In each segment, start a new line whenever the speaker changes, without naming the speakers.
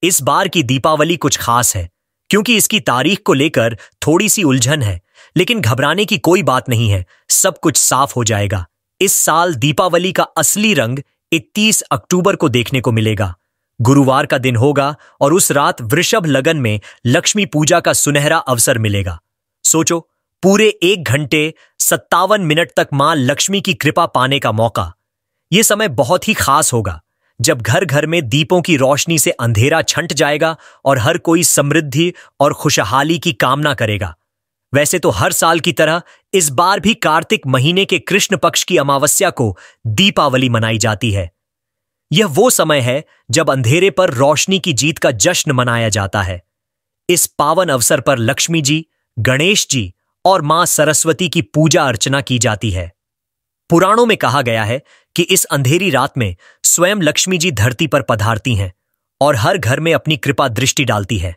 इस बार की दीपावली कुछ खास है क्योंकि इसकी तारीख को लेकर थोड़ी सी उलझन है, लेकिन घबराने की कोई बात नहीं है, सब कुछ साफ हो जाएगा। इस साल दीपावली का असली रंग 31 अक्टूबर को देखने को मिलेगा। गुरुवार का दिन होगा और उस रात वृषभ लगन में लक्ष्मी पूजा का सुनहरा अवसर मिलेगा। सोचो, पूरे 1 घंटे 57 मिनट तक मां लक्ष्मी की कृपा पाने का मौका। यह समय बहुत ही खास होगा जब घर घर में दीपों की रोशनी से अंधेरा छंट जाएगा और हर कोई समृद्धि और खुशहाली की कामना करेगा। वैसे तो हर साल की तरह इस बार भी कार्तिक महीने के कृष्ण पक्ष की अमावस्या को दीपावली मनाई जाती है। यह वो समय है जब अंधेरे पर रोशनी की जीत का जश्न मनाया जाता है। इस पावन अवसर पर लक्ष्मी जी, गणेश जी और मां सरस्वती की पूजा अर्चना की जाती है। पुराणों में कहा गया है कि इस अंधेरी रात में स्वयं लक्ष्मी जी धरती पर पधारती हैं और हर घर में अपनी कृपा दृष्टि डालती है।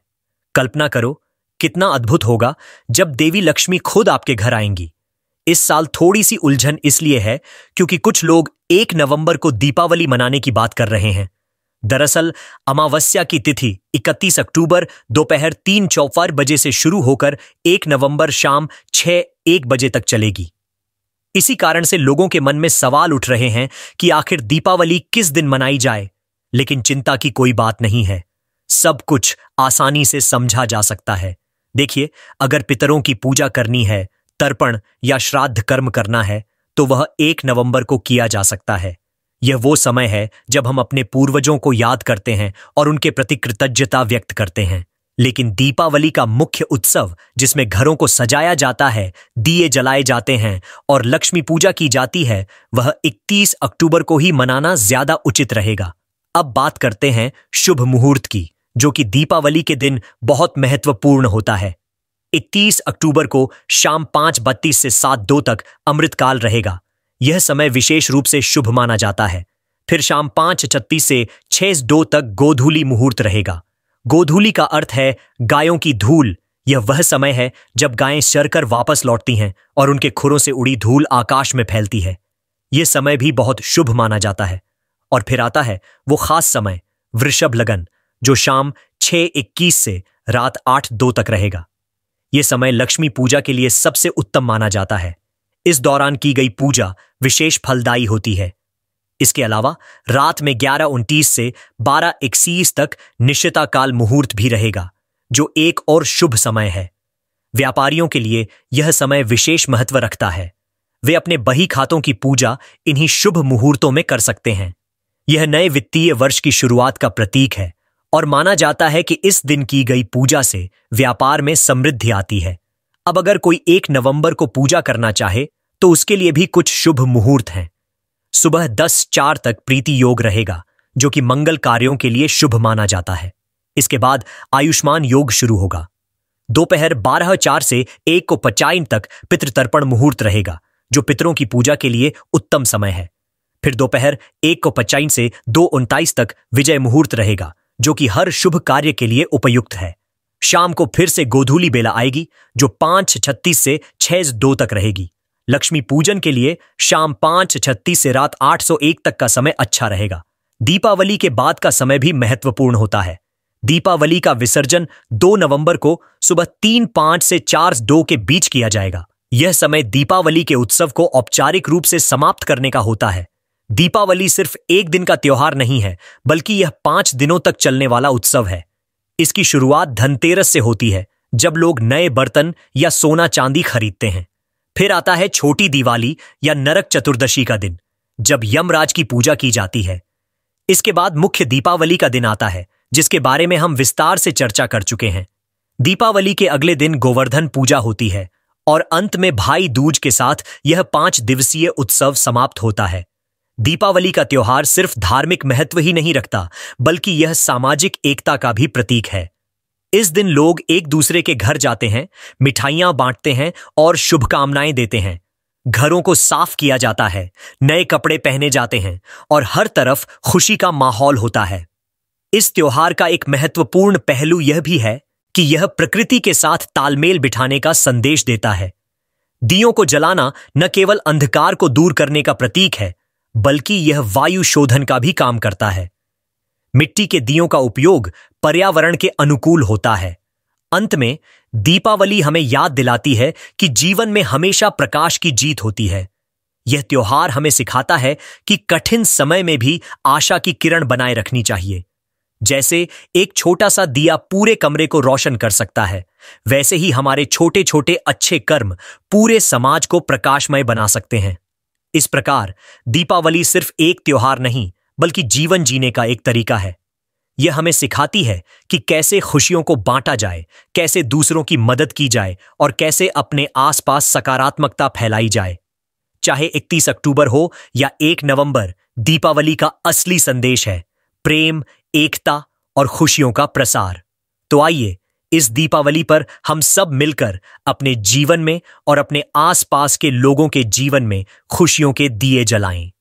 कल्पना करो, कितना अद्भुत होगा जब देवी लक्ष्मी खुद आपके घर आएंगी। इस साल थोड़ी सी उलझन इसलिए है क्योंकि कुछ लोग 1 नवंबर को दीपावली मनाने की बात कर रहे हैं। दरअसल अमावस्या की तिथि 31 अक्टूबर दोपहर 3:54 बजे से शुरू होकर 1 नवंबर शाम 6:01 बजे तक चलेगी। इसी कारण से लोगों के मन में सवाल उठ रहे हैं कि आखिर दीपावली किस दिन मनाई जाए। लेकिन चिंता की कोई बात नहीं है, सब कुछ आसानी से समझा जा सकता है। देखिए, अगर पितरों की पूजा करनी है, तर्पण या श्राद्ध कर्म करना है, तो वह 1 नवंबर को किया जा सकता है। यह वो समय है जब हम अपने पूर्वजों को याद करते हैं और उनके प्रति कृतज्ञता व्यक्त करते हैं। लेकिन दीपावली का मुख्य उत्सव, जिसमें घरों को सजाया जाता है, दिए जलाए जाते हैं और लक्ष्मी पूजा की जाती है, वह 31 अक्टूबर को ही मनाना ज्यादा उचित रहेगा। अब बात करते हैं शुभ मुहूर्त की, जो कि दीपावली के दिन बहुत महत्वपूर्ण होता है। 31 अक्टूबर को शाम 5:32 से 7:02 तक अमृतकाल रहेगा। यह समय विशेष रूप से शुभ माना जाता है। फिर शाम 5:36 से 6:02 तक गोधूली मुहूर्त रहेगा। गोधूली का अर्थ है गायों की धूल। यह वह समय है जब गायें चरकर वापस लौटती हैं और उनके खुरों से उड़ी धूल आकाश में फैलती है। यह समय भी बहुत शुभ माना जाता है। और फिर आता है वो खास समय, वृषभ लगन, जो शाम 6:21 से रात 8:02 तक रहेगा। यह समय लक्ष्मी पूजा के लिए सबसे उत्तम माना जाता है। इस दौरान की गई पूजा विशेष फलदायी होती है। इसके अलावा रात में 11:29 से 12:31 तक निश्चिता काल मुहूर्त भी रहेगा, जो एक और शुभ समय है। व्यापारियों के लिए यह समय विशेष महत्व रखता है। वे अपने बही खातों की पूजा इन्हीं शुभ मुहूर्तों में कर सकते हैं। यह नए वित्तीय वर्ष की शुरुआत का प्रतीक है और माना जाता है कि इस दिन की गई पूजा से व्यापार में समृद्धि आती है। अब अगर कोई 1 नवंबर को पूजा करना चाहे तो उसके लिए भी कुछ शुभ मुहूर्त हैं। सुबह 10:04 तक प्रीति योग रहेगा, जो कि मंगल कार्यों के लिए शुभ माना जाता है। इसके बाद आयुष्मान योग शुरू होगा। दोपहर 12:04 से 1:55 तक पितृतर्पण मुहूर्त रहेगा, जो पितरों की पूजा के लिए उत्तम समय है। फिर दोपहर 1:55 से 2:29 तक विजय मुहूर्त रहेगा, जो कि हर शुभ कार्य के लिए उपयुक्त है। शाम को फिर से गोधूली बेला आएगी, जो 5:36 से 6:02 तक रहेगी। लक्ष्मी पूजन के लिए शाम 5:36 से रात 8:01 तक का समय अच्छा रहेगा। दीपावली के बाद का समय भी महत्वपूर्ण होता है। दीपावली का विसर्जन 2 नवंबर को सुबह 3:05 से 4:02 के बीच किया जाएगा। यह समय दीपावली के उत्सव को औपचारिक रूप से समाप्त करने का होता है। दीपावली सिर्फ एक दिन का त्योहार नहीं है, बल्कि यह 5 दिनों तक चलने वाला उत्सव है। इसकी शुरुआत धनतेरस से होती है, जब लोग नए बर्तन या सोना चांदी खरीदते हैं। फिर आता है छोटी दिवाली या नरक चतुर्दशी का दिन, जब यमराज की पूजा की जाती है। इसके बाद मुख्य दीपावली का दिन आता है, जिसके बारे में हम विस्तार से चर्चा कर चुके हैं। दीपावली के अगले दिन गोवर्धन पूजा होती है और अंत में भाई दूज के साथ यह 5 दिवसीय उत्सव समाप्त होता है। दीपावली का त्योहार सिर्फ धार्मिक महत्व ही नहीं रखता, बल्कि यह सामाजिक एकता का भी प्रतीक है। इस दिन लोग एक दूसरे के घर जाते हैं, मिठाइयां बांटते हैं और शुभकामनाएं देते हैं। घरों को साफ किया जाता है, नए कपड़े पहने जाते हैं और हर तरफ खुशी का माहौल होता है। इस त्योहार का एक महत्वपूर्ण पहलू यह भी है कि यह प्रकृति के साथ तालमेल बिठाने का संदेश देता है। दियों को जलाना न केवल अंधकार को दूर करने का प्रतीक है, बल्कि यह वायु शोधन का भी काम करता है। मिट्टी के दियों का उपयोग पर्यावरण के अनुकूल होता है। अंत में दीपावली हमें याद दिलाती है कि जीवन में हमेशा प्रकाश की जीत होती है। यह त्योहार हमें सिखाता है कि कठिन समय में भी आशा की किरण बनाए रखनी चाहिए। जैसे एक छोटा सा दिया पूरे कमरे को रोशन कर सकता है, वैसे ही हमारे छोटे छोटे अच्छे कर्म पूरे समाज को प्रकाशमय बना सकते हैं। इस प्रकार दीपावली सिर्फ एक त्योहार नहीं, बल्कि जीवन जीने का एक तरीका है। यह हमें सिखाती है कि कैसे खुशियों को बांटा जाए, कैसे दूसरों की मदद की जाए और कैसे अपने आसपास सकारात्मकता फैलाई जाए। चाहे 31 अक्टूबर हो या 1 नवंबर, दीपावली का असली संदेश है प्रेम, एकता और खुशियों का प्रसार। तो आइए इस दीपावली पर हम सब मिलकर अपने जीवन में और अपने आसपास के लोगों के जीवन में खुशियों के दिए जलाएं।